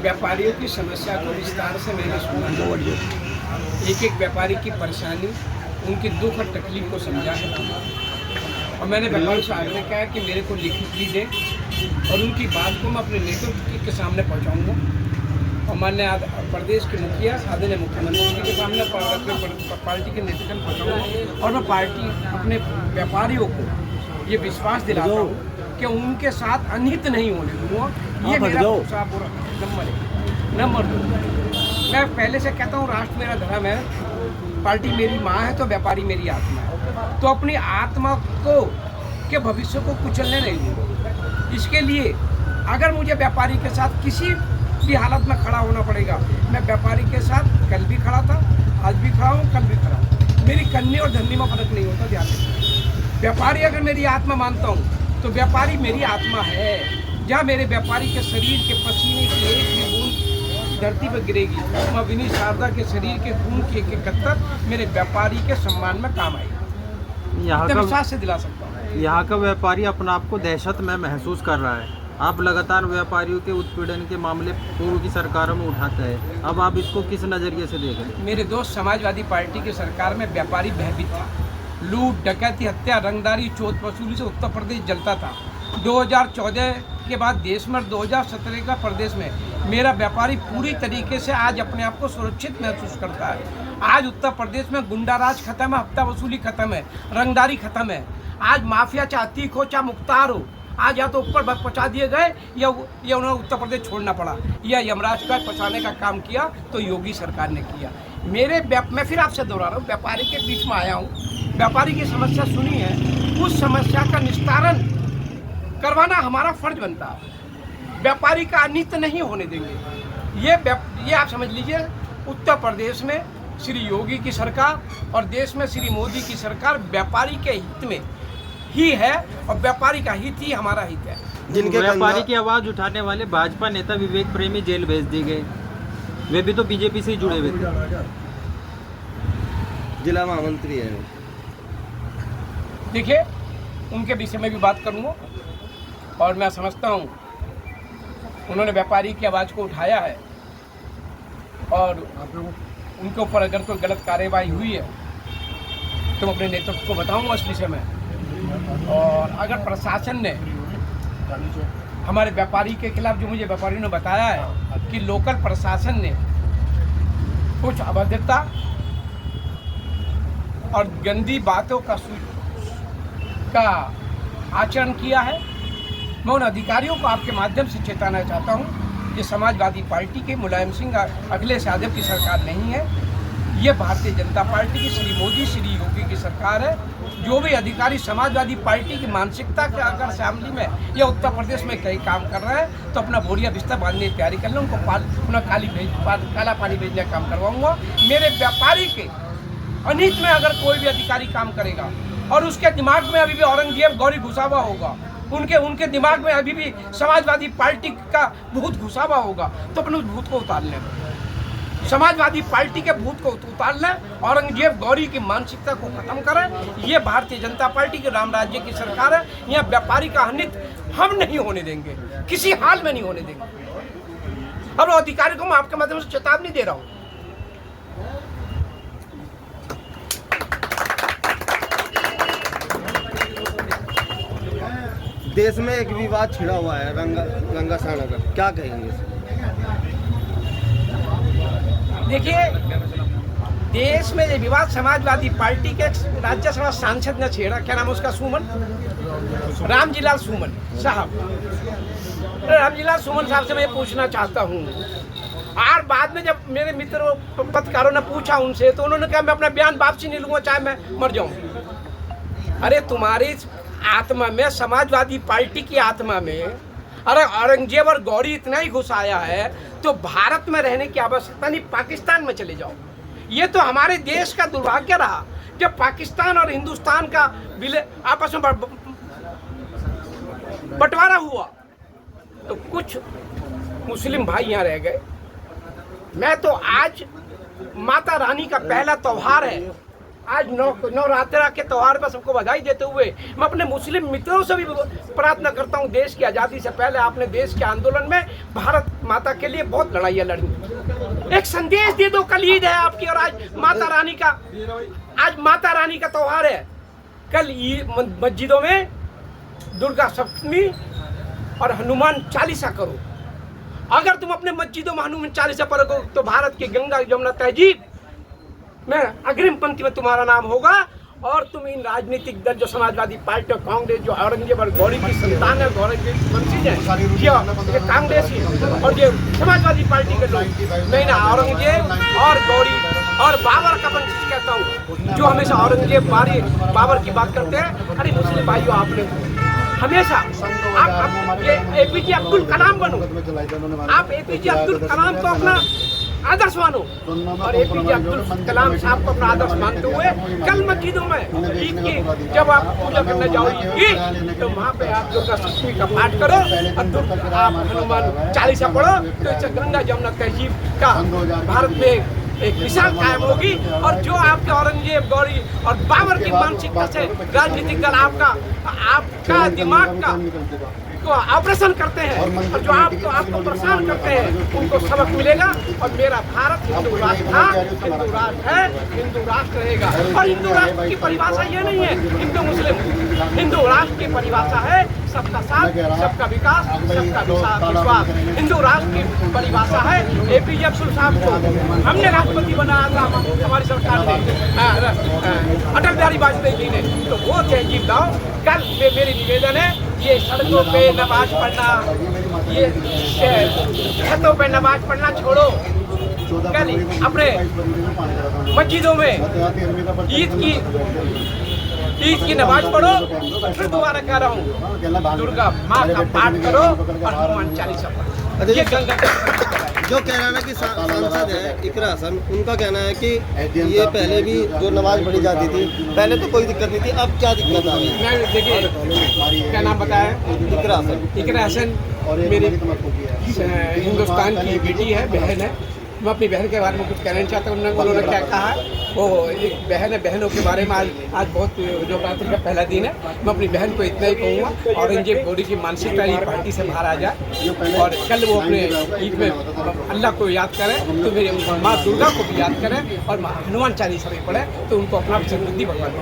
व्यापारियों की समस्या को विस्तार से मैंने सुना, एक एक व्यापारी की परेशानी, उनके दुख और तकलीफ को समझा है और मैंने व्यापारी से आग्रह किया कि मेरे को लिखित भी दें और उनकी बात को मैं अपने नेतृत्व के सामने पहुंचाऊंगा और माननीय प्रदेश के मुखिया आदरणीय मुख्यमंत्री जी के सामने पार्टी के नेतृत्व में पहुंचाऊंगा और मैं पार्टी अपने व्यापारियों को ये विश्वास दिलाता हूँ कि उनके साथ अनहित नहीं होने दूंगा। ये मेरा नंबर है। नंबर 2, मैं पहले से कहता हूँ राष्ट्र मेरा धर्म है, पार्टी मेरी माँ है तो व्यापारी मेरी आत्मा है, तो अपनी आत्मा को के भविष्य को कुचलने नहीं दूंगा। इसके लिए अगर मुझे व्यापारी के साथ किसी भी हालत में खड़ा होना पड़ेगा, मैं व्यापारी के साथ कल भी खड़ा था, आज भी खड़ा हूँ, कल भी खड़ा हूँ। मेरी कन्नी और धन्नी में फर्क नहीं होता, ध्यान रखिए। व्यापारी अगर मेरी आत्मा मानता हूँ तो व्यापारी मेरी आत्मा है। जहाँ मेरे व्यापारी के शरीर के पसीने की एक भी बूंद धरती पर गिरेगी, मां विनी शारदा के शरीर के खून की एक कत्तर मेरे व्यापारी के सम्मान में काम आएगी। यहाँ का विश्वास से दिला सकता हूँ। यहाँ का व्यापारी अपना आपको दहशत में महसूस कर रहा है। आप लगातार व्यापारियों के उत्पीड़न के मामले पूर्व की सरकारों में उठाते हैं, अब आप इसको किस नज़रिए से देख रहे हैं? मेरे दोस्त, समाजवादी पार्टी की सरकार में व्यापारी भयभीत था। लूट, डकैती, हत्या, रंगदारी, चोट वसूली से उत्तर प्रदेश जलता था। 2014 के बाद देश में 2017 का प्रदेश में मेरा व्यापारी पूरी तरीके से आज अपने आप को सुरक्षित महसूस करता है। आज उत्तर प्रदेश में गुंडाराज खत्म है, हफ्ता वसूली खत्म है, रंगदारी खत्म है। आज माफिया चाहे अतीक हो चाहे मुख्तार हो, आज या तो ऊपर पहुंचा दिए गए या उन्हें उत्तर प्रदेश छोड़ना पड़ा, या यमराज का पहुंचाने का काम किया तो योगी सरकार ने किया। मैं फिर आपसे दोहरा रहा हूँ, व्यापारी के बीच में आया हूँ, व्यापारी की समस्या सुनी है, उस समस्या का निस्तारण करवाना हमारा फर्ज बनता है। व्यापारी का अनित नहीं होने देंगे। ये आप समझ लीजिए, उत्तर प्रदेश में श्री योगी की सरकार और देश में श्री मोदी की सरकार व्यापारी के हित में ही है और व्यापारी का हित ही हमारा हित है। जिनके व्यापारी की आवाज उठाने वाले भाजपा नेता विवेक प्रेमी जेल भेज दिए गए, वे भी तो बीजेपी से ही जुड़े हुए थे, जिला महामंत्री है। देखिए, उनके विषय में भी बात करूँगा और मैं समझता हूँ उन्होंने व्यापारी की आवाज़ को उठाया है और उनके ऊपर अगर कोई गलत कार्रवाई हुई है तो मैं अपने नेतृत्व को बताऊँगा इस विषय में। और अगर प्रशासन ने हमारे व्यापारी के खिलाफ, जो मुझे व्यापारियों ने बताया है कि लोकल प्रशासन ने कुछ अभद्रता और गंदी बातों का आचरण किया है, मैं उन अधिकारियों को आपके माध्यम से चेताना चाहता हूं कि समाजवादी पार्टी के मुलायम सिंह, अखिलेश यादव की सरकार नहीं है, ये भारतीय जनता पार्टी की श्री मोदी, श्री योगी की सरकार है। जो भी अधिकारी समाजवादी पार्टी की मानसिकता के अगर असेंबली में या उत्तर प्रदेश में कई काम कर रहे हैं तो अपना बोरिया बिस्तर बांधने की तैयारी कर लें, उनको अपना काला पानी भेजने का काम करवाऊंगा। मेरे व्यापारी के अनित में अगर कोई भी अधिकारी काम करेगा और उसके दिमाग में अभी भी औरंगजेब गौरी घुसा हुआ होगा, उनके दिमाग में अभी भी समाजवादी पार्टी का भूत घुसा हुआ होगा, तो अपने उस भूत को उतार लें। समाजवादी पार्टी के भूत को उतार लें, औरंगजेब गौरी की मानसिकता को खत्म करें। ये भारतीय जनता पार्टी के राम राज्य की सरकार है। यहाँ व्यापारी का अनित हम नहीं होने देंगे, किसी हाल में नहीं होने देंगे। और अधिकारी को मैं आपके माध्यम से चेतावनी दे रहा हूँ। देश में एक विवाद छिड़ा हुआ है, रंगासाना का, क्या कहेंगे? देखिए, देश में ये विवाद समाजवादी पार्टी के राज्यसभा सांसद ने छेड़ा, क्या नाम है उसका, सुमन, रामजीलाल सुमन साहब। रामजीलाल सुमन साहब से मैं पूछना चाहता हूँ, और बाद में जब मेरे मित्र पत्रकारों ने पूछा उनसे तो उन्होंने कहा मैं अपना बयान वापसी नहीं लूंगा, चाहे मैं मर जाऊं। अरे तुम्हारी आत्मा में, समाजवादी पार्टी की आत्मा में अरे औरंगजेब और गौरी इतना ही घुसाया है तो भारत में रहने की आवश्यकता नहीं, पाकिस्तान में चले जाओ। ये तो हमारे देश का दुर्भाग्य रहा जब पाकिस्तान और हिंदुस्तान का आपस में बंटवारा हुआ तो कुछ मुस्लिम भाई यहाँ रह गए। मैं तो आज माता रानी का पहला त्योहार है, आज नवरात्रा के त्यौहार पर सबको बधाई देते हुए मैं अपने मुस्लिम मित्रों से भी प्रार्थना करता हूँ, देश की आज़ादी से पहले आपने देश के आंदोलन में भारत माता के लिए बहुत लड़ाइयाँ लड़ी। एक संदेश दे दो, कल ईद है आपकी और आज माता रानी का त्यौहार है। कल मस्जिदों में दुर्गा सप्तमी और हनुमान चालीसा करो। अगर तुम अपने मस्जिदों में हनुमान चालीसा पढ़ोगे तो भारत की गंगा यमुना तहजीब में अग्रिम पंक्ति में तुम्हारा नाम होगा। और तुम इन राजनीतिक दल जो समाजवादी पार्टी और कांग्रेस जो औरंगजेब और गौरी की संतान है, गौरी की वंशीज है, ये कांग्रेसी और ये समाजवादी पार्टी के लोग, मैं ना औरंगजेब और गौरी और बाबर का वंशीज कहता हूँ, जो हमेशा औरंगजेब बाबर की बात करते हैं। अरे मुस्लिम भाइयों, आपने हमेशा आप ये एपीजे अब्दुल कलाम बनो, आप एपीजे अब्दुल कलाम को अपना आदर्श मानो और एपीजे अब्दुल कलाम साहब को अपना आदर्श मानते हुए कल मस्जिदों में ईद की जब आप पूजा करने जाओ ईद की, तो वहाँ पे आप दुर्गा सप्तमी का पाठ करो और आप हनुमान चालीसा पढ़ो, तो इससे गंगा यमुना तहजीब का भारत में एक मिसाल कायम होगी। और जो आपके औरंगजेब गौरी और बाबर की मानसिकता से राजनीतिक दल आपका दिमाग का को ऑपरेशन करते हैं और जो आपको परेशान करते हैं, उनको सबक मिलेगा। और मेरा भारत हिंदू राष्ट्र था, हिंदू राष्ट्र है, हिंदू राष्ट्र रहेगा। और हिंदू राष्ट्र की परिभाषा ये नहीं है हिंदू मुस्लिम, हिंदू राष्ट्र की परिभाषा है सबका साथ, सबका विकास, सबका विश्वास। हिंदू राष्ट्र की परिभाषा है एपीजे अब्दुल साहब को हमने राष्ट्रपति बनाया था, हमारी सरकार ने, अटल बिहारी वाजपेयी जी ने, तो वो तहजीब लाओ। कल मेरी निवेदन है, ये सड़कों पे नमाज पढ़ना, ये छतों पे नमाज पढ़ना छोड़ो। कल अपने मस्जिदों में ईद की नमाज पढ़ो। फिर दोबारा कह रहा हूँ, दुर्गा माँ का पाठ करो और हनुमान चालीसा पढ़ो। ये गंगा जो कह रहा है ना कि सांसद है इकरा हसन, उनका कहना है कि ये पहले भी जो नमाज पढ़ी जाती थी पहले तो कोई दिक्कत नहीं थी, अब क्या दिक्कत आ रही है? देखिए, क्या नाम बताया? इकरा हसन। इकरा हसन मेरी हिंदुस्तान की बेटी है, बहन है। मैं अपनी बहन के बारे में कुछ कहना नहीं चाहता। उन्होंने क्या कहा है, वो एक बहन है, बहनों के बारे में आज बहुत जो नवरात्रि का पहला दिन है, मैं अपनी बहन को इतना ही कहूँगा, औरंगजेब गौरी की मानसिकता ये पार्टी से बाहर आ जाए और कल वो अपने ईद में अल्लाह को याद करें, तो मेरी माँ दुर्गा को भी याद करें और हनुमान चालीसा भी पढ़े, तो उनको अपना समृद्धि भगवान